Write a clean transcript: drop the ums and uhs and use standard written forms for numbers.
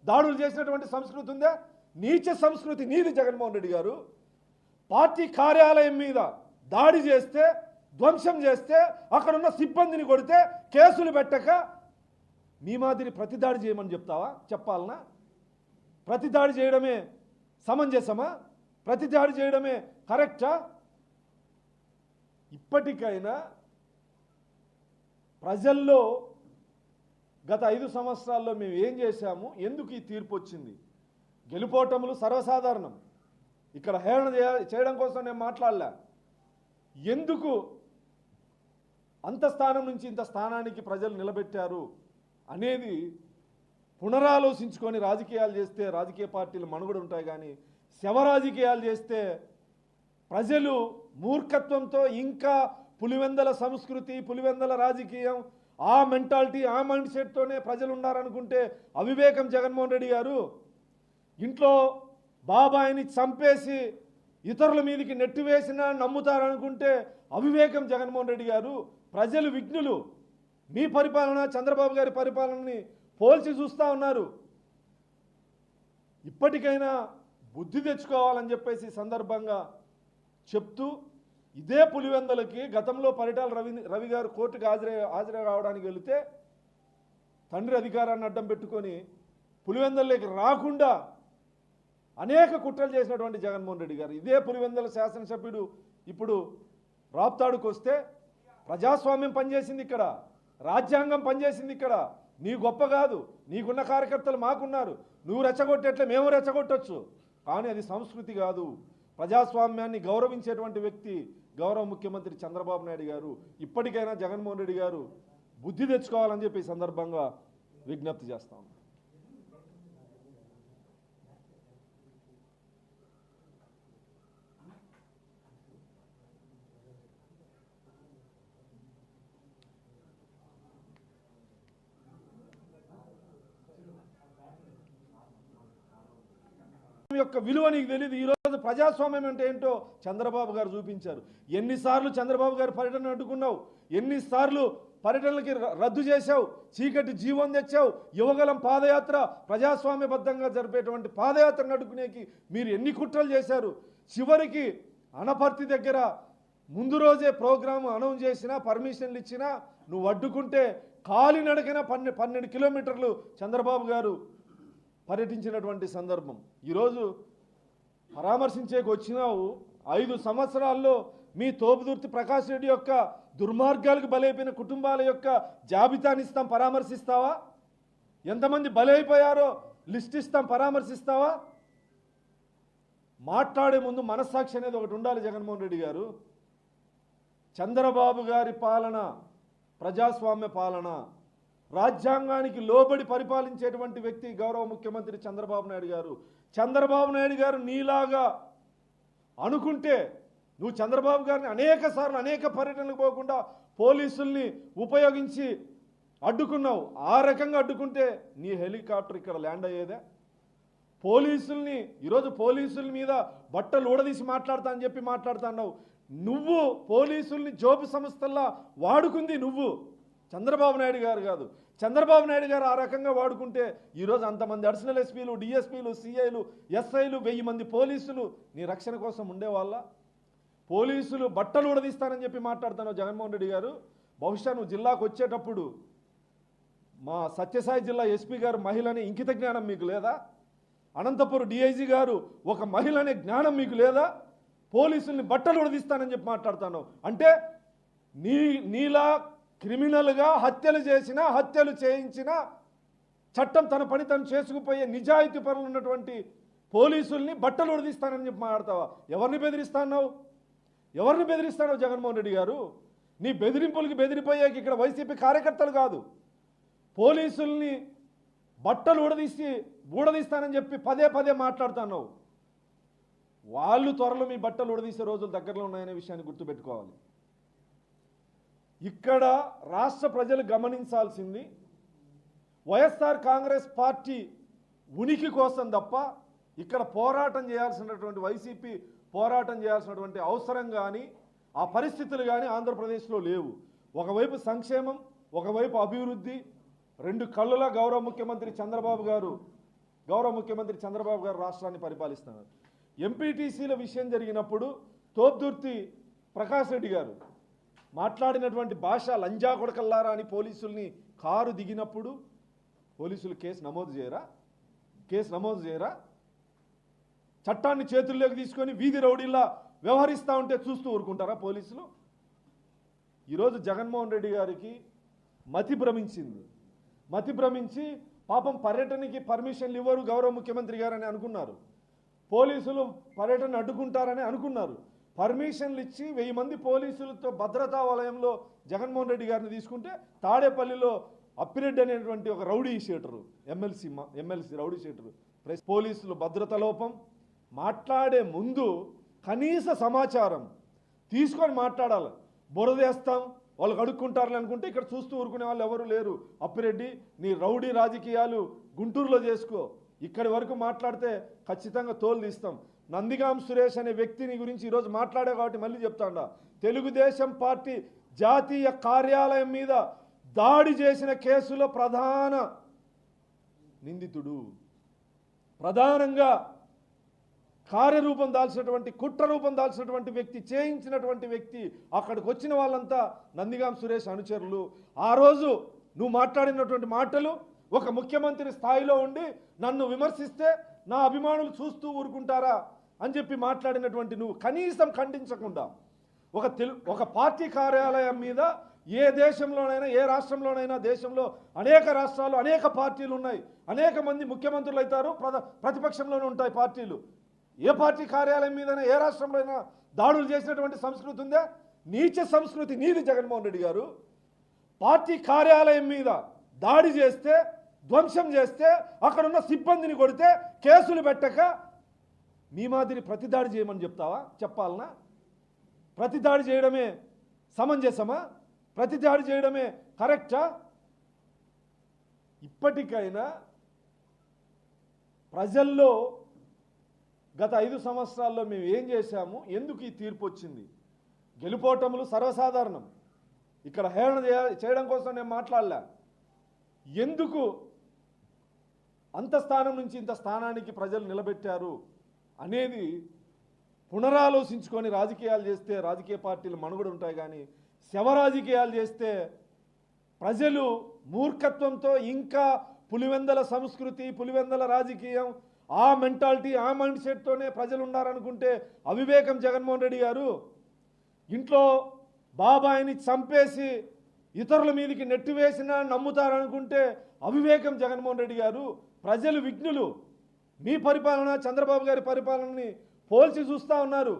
దాడులు చేసినటువంటి సంస్కృతి ఉందా? నీచ సంస్కృతి నీది జగన్మోహన్ రెడ్డి గారు. పార్టీ కార్యాలయం మీద దాడి చేస్తే, ధ్వంసం చేస్తే, అక్కడున్న సిబ్బందిని కొడితే కేసులు పెట్టక మీ మాదిరి ప్రతి దాడి చేయమని చెప్పాలనా? ప్రతి దాడి చేయడమే సమంజసమా? ప్రతి దాడి చేయడమే కరెక్టా? ఇప్పటికైనా ప్రజల్లో గత 5 సంవత్సరాల్లో మేము ఏం చేశాము, ఎందుకు ఈ తీర్పు వచ్చింది? గెలుపోటములు సర్వసాధారణం. ఇక్కడ హేళన చేయడం కోసం నేను మాట్లాడలే. ఎందుకు అంత స్థానం నుంచి ఇంత స్థానానికి ప్రజలు నిలబెట్టారు అనేది పునరాలోచించుకొని రాజకీయాలు చేస్తే రాజకీయ పార్టీలు మనుగడ ఉంటాయి. కానీ శవ రాజకీయాలు చేస్తే ప్రజలు మూర్ఖత్వంతో ఇంకా పులివెందల సంస్కృతి, పులివెందల రాజకీయం, ఆ మెంటాలిటీ, ఆ మైండ్ సెట్తోనే ప్రజలు ఉన్నారనుకుంటే అవివేకం జగన్మోహన్ రెడ్డి గారు. ఇంట్లో బాబాయిని చంపేసి ఇతరుల మీదకి నెట్టివేసినా నమ్ముతారనుకుంటే అవివేకం జగన్మోహన్ రెడ్డి గారు. ప్రజలు విఘ్నులు. మీ పరిపాలన చంద్రబాబు గారి పరిపాలనని పోల్చి చూస్తూ ఉన్నారు. ఇప్పటికైనా బుద్ధి తెచ్చుకోవాలని చెప్పేసి సందర్భంగా చెప్తూ, ఇదే పులివెందలకి గతంలో పరిటాల రవి గారు కోర్టుకు హాజరై రావడానికి వెళితే తండ్రి అధికారాన్ని అడ్డం పెట్టుకొని పులివెందల్లోకి రాకుండా అనేక కుట్రలు చేసినటువంటి జగన్మోహన్ రెడ్డి గారు. ఇదే పులివెందల శాసనసభ్యుడు ఇప్పుడు రాప్తాడుకు వస్తే ప్రజాస్వామ్యం పనిచేసింది ఇక్కడ, రాజ్యాంగం పనిచేసింది ఇక్కడ. నీ గొప్ప కాదు, నీకున్న కార్యకర్తలు మాకున్నారు. నువ్వు రెచ్చగొట్టేట్లే మేము రెచ్చగొట్టచ్చు. కానీ అది సంస్కృతి కాదు. ప్రజాస్వామ్యాన్ని గౌరవించేటువంటి వ్యక్తి గౌరవ ముఖ్యమంత్రి చంద్రబాబు నాయుడు గారు. ఇప్పటికైనా జగన్మోహన్ రెడ్డి గారు బుద్ధి తెచ్చుకోవాలని చెప్పి ఈ సందర్భంగా విజ్ఞప్తి చేస్తాం. యొక్క విలువ నీకు తెలియదు. ఈరోజు ప్రజాస్వామ్యం అంటే ఏంటో చంద్రబాబు గారు చూపించారు. ఎన్నిసార్లు చంద్రబాబు గారి పర్యటన అడ్డుకున్నావు, ఎన్నిసార్లు పర్యటనలకి రద్దు చేశావు, చీకటి జీవం తెచ్చావు. యువగలం పాదయాత్ర ప్రజాస్వామ్యబద్ధంగా జరిపేటువంటి పాదయాత్రను అడ్డుకునేకి మీరు ఎన్ని కుట్రలు చేశారు. చివరికి అనపర్తి దగ్గర ముందు రోజే ప్రోగ్రాము అనౌన్స్ చేసినా, పర్మిషన్లు ఇచ్చినా నువ్వు అడ్డుకుంటే కాలినడకన 12 కిలోమీటర్లు చంద్రబాబు గారు పర్యటించినటువంటి సందర్భం. ఈరోజు పరామర్శించేకి వచ్చినావు. 5 సంవత్సరాల్లో మీ తోపుదుర్తి ప్రకాష్ రెడ్డి యొక్క దుర్మార్గాలకు బలైపోయిన కుటుంబాల యొక్క జాబితాని ఇస్తాం, పరామర్శిస్తావా? ఎంతమంది బలైపోయారో లిస్ట్ ఇస్తాం, పరామర్శిస్తావా? మాట్లాడే ముందు మనస్సాక్షి అనేది ఒకటి ఉండాలి జగన్మోహన్ రెడ్డి గారు. చంద్రబాబు గారి పాలన ప్రజాస్వామ్య పాలన, రాజ్యాంగానికి లోబడి పరిపాలించేటువంటి వ్యక్తి గౌరవ ముఖ్యమంత్రి చంద్రబాబు నాయుడు గారు. చంద్రబాబు నాయుడు గారు నీలాగా అనుకుంటే నువ్వు చంద్రబాబు గారిని అనేక సార్లు అనేక పర్యటనలకు పోకుండా పోలీసుల్ని ఉపయోగించి అడ్డుకున్నావు. ఆ రకంగా అడ్డుకుంటే నీ హెలికాప్టర్ ఇక్కడ ల్యాండ్ అయ్యేదే? పోలీసుల్ని ఈరోజు పోలీసుల మీద బట్టలు ఊడదీసి మాట్లాడతా అని చెప్పి మాట్లాడుతున్నావు. నువ్వు పోలీసుల్ని జోబు సంస్థల్లా వాడుకుంది నువ్వు, చంద్రబాబు నాయుడు గారు కాదు. చంద్రబాబు నాయుడు గారు ఆ రకంగా వాడుకుంటే ఈరోజు అంతమంది అడిషనల్ ఎస్పీలు, డిఎస్పీలు, సిఐలు, ఎస్ఐలు, 1000 మంది పోలీసులు నీ రక్షణ కోసం ఉండేవాళ్ళ? పోలీసులు బట్టలు ఉడదీస్తానని చెప్పి మాట్లాడుతాను జగన్మోహన్ రెడ్డి గారు. బహుశా నువ్వు జిల్లాకు వచ్చేటప్పుడు మా సత్యసాయి జిల్లా ఎస్పీ గారు మహిళని ఇంకిత జ్ఞానం మీకు లేదా? అనంతపురం డిఐజీ గారు ఒక మహిళ అనే జ్ఞానం మీకు లేదా? పోలీసుల్ని బట్టలు ఉడదీస్తానని చెప్పి మాట్లాడుతాను అంటే నీలా క్రిమినల్గా హత్యలు చేసినా, హత్యలు చేయించినా చట్టం తన పని తను చేసుకుపోయే నిజాయితీ పరులు ఉన్నటువంటి పోలీసుల్ని బట్టలు ఉడదీస్తానని చెప్పి మాట్లాడతావా? ఎవరిని బెదిరిస్తాన్నావు? ఎవరిని బెదిరిస్తావు జగన్మోహన్ రెడ్డి గారు? నీ బెదిరింపులకి బెదిరిపోయాక ఇక్కడ వైసీపీ కార్యకర్తలు కాదు, పోలీసుల్ని బట్టలు ఊడదీస్తానని చెప్పి పదే పదే మాట్లాడుతున్నావు. వాళ్ళు త్వరలో మీ బట్టలు ఊడదీసే రోజులు దగ్గరలో ఉన్నాయనే విషయాన్ని గుర్తుపెట్టుకోవాలి. ఇక్కడ రాష్ట్ర ప్రజలు గమనించాల్సింది వైఎస్ఆర్ కాంగ్రెస్ పార్టీ ఉనికి కోసం తప్ప ఇక్కడ పోరాటం చేయాల్సినటువంటి వైసీపీ పోరాటం చేయాల్సినటువంటి అవసరం కానీ ఆ పరిస్థితులు కానీ ఆంధ్రప్రదేశ్లో లేవు. ఒకవైపు సంక్షేమం, ఒకవైపు అభివృద్ధి, 2 కళ్ళులా గౌరవ ముఖ్యమంత్రి చంద్రబాబు గారు గౌరవ ముఖ్యమంత్రి చంద్రబాబు గారు రాష్ట్రాన్ని పరిపాలిస్తున్నారు. ఎంపీటీసీల విషయం జరిగినప్పుడు తోపుదుర్తి ప్రకాష్ రెడ్డి గారు మాట్లాడినటువంటి భాష లంజా కొడకల్లారా అని పోలీసుల్ని కారు దిగినప్పుడు పోలీసులు కేసు నమోదు చేయరా? చట్టాన్ని చేతుల్లోకి తీసుకొని వీధి రౌడీలా వ్యవహరిస్తూ ఉంటే చూస్తూ ఊరుకుంటారా పోలీసులు? ఈరోజు జగన్మోహన్ రెడ్డి గారికి మతి భ్రమించి పాపం పర్యటనకి పర్మిషన్లు ఇవ్వరు గౌరవ ముఖ్యమంత్రి గారని అనుకున్నారు. పోలీసులు పర్యటన అడ్డుకుంటారని అనుకున్నారు. పర్మిషన్లు ఇచ్చి 1000 మంది పోలీసులతో భద్రతా వలయంలో జగన్మోహన్ రెడ్డి గారిని తీసుకుంటే తాడేపల్లిలో అప్పిరెడ్డి అనేటువంటి ఒక rowdy sheeter MLC rowdy sheeter పోలీసులు భద్రత లోపం. మాట్లాడే ముందు కనీస సమాచారం తీసుకొని మాట్లాడాలి. బురదేస్తాం వాళ్ళకి అడుక్కుంటారని అనుకుంటే ఇక్కడ చూస్తూ ఊరుకునే వాళ్ళు ఎవరు లేరు. అప్పిరెడ్డి నీ రౌడీ రాజకీయాలు గుంటూరులో చేసుకో, ఇక్కడి వరకు మాట్లాడితే ఖచ్చితంగా తోలు తీస్తాం. నందిగాం సురేష్ అనే వ్యక్తిని గురించి ఈరోజు మాట్లాడా కాబట్టి మళ్ళీ చెప్తాడా, తెలుగుదేశం పార్టీ జాతీయ కార్యాలయం మీద దాడి చేసిన కేసులో ప్రధాన నిందితుడు, ప్రధానంగా కార్యరూపం దాల్చినటువంటి కుట్ర రూపం దాల్చినటువంటి వ్యక్తి, చేయించినటువంటి వ్యక్తి, అక్కడికి వచ్చిన వాళ్ళంతా నందిగాం సురేష్ అనుచరులు. ఆ రోజు నువ్వు మాట్లాడినటువంటి మాటలు ఒక ముఖ్యమంత్రి స్థాయిలో ఉండి నన్ను విమర్శిస్తే నా అభిమానులు చూస్తూ ఊరుకుంటారా అని చెప్పి మాట్లాడినటువంటి నువ్వు కనీసం ఖండించకుండా ఒక పార్టీ కార్యాలయం మీద ఏ దేశంలోనైనా ఏ రాష్ట్రంలోనైనా, దేశంలో అనేక రాష్ట్రాలు అనేక పార్టీలు ఉన్నాయి, అనేక మంది ముఖ్యమంత్రులు అవుతారు, ప్రతిపక్షంలోనే ఉంటాయి పార్టీలు. ఏ పార్టీ కార్యాలయం మీదైనా ఏ రాష్ట్రంలో అయినా దాడులు చేసినటువంటి సంస్కృతి ఉందా? నీచ సంస్కృతి నీది జగన్మోహన్ రెడ్డి గారు. పార్టీ కార్యాలయం మీద దాడి చేస్తే, ధ్వంసం చేస్తే, అక్కడున్న సిబ్బందిని కొడితే కేసులు పెట్టక మీ మాదిరి ప్రతి దాడి చేయమని చెప్పాలనా? ప్రతి దాడి చేయడమే సమంజసమా? ప్రతి దాడి చేయడమే కరెక్టా? ఇప్పటికైనా ప్రజల్లో గత 5 సంవత్సరాల్లో మేము ఏం చేశాము, ఎందుకు ఈ తీర్పు వచ్చింది? గెలుపోటములు సర్వసాధారణం. ఇక్కడ హేళన చేయడం కోసం నేను మాట్లాడలే. ఎందుకు అంత స్థానం నుంచి ఇంత స్థానానికి ప్రజలు నిలబెట్టారు అనేది పునరాలోచించుకొని రాజకీయాలు చేస్తే రాజకీయ పార్టీలు మనుగడ ఉంటాయి. కానీ శవ రాజకీయాలు చేస్తే ప్రజలు మూర్ఖత్వంతో ఇంకా పులివెందల సంస్కృతి, పులివెందల రాజకీయం, ఆ మెంటాలిటీ, ఆ మైండ్ సెట్తోనే ప్రజలు ఉన్నారనుకుంటే అవివేకం జగన్మోహన్ రెడ్డి గారు. ఇంట్లో బాబాయిని చంపేసి ఇతరుల మీదకి నెట్టివేసినా నమ్ముతారనుకుంటే అవివేకం జగన్మోహన్ రెడ్డి గారు. ప్రజలు విఘ్నులు. మీ పరిపాలన చంద్రబాబు గారి పరిపాలనని పోల్చి చూస్తూ ఉన్నారు.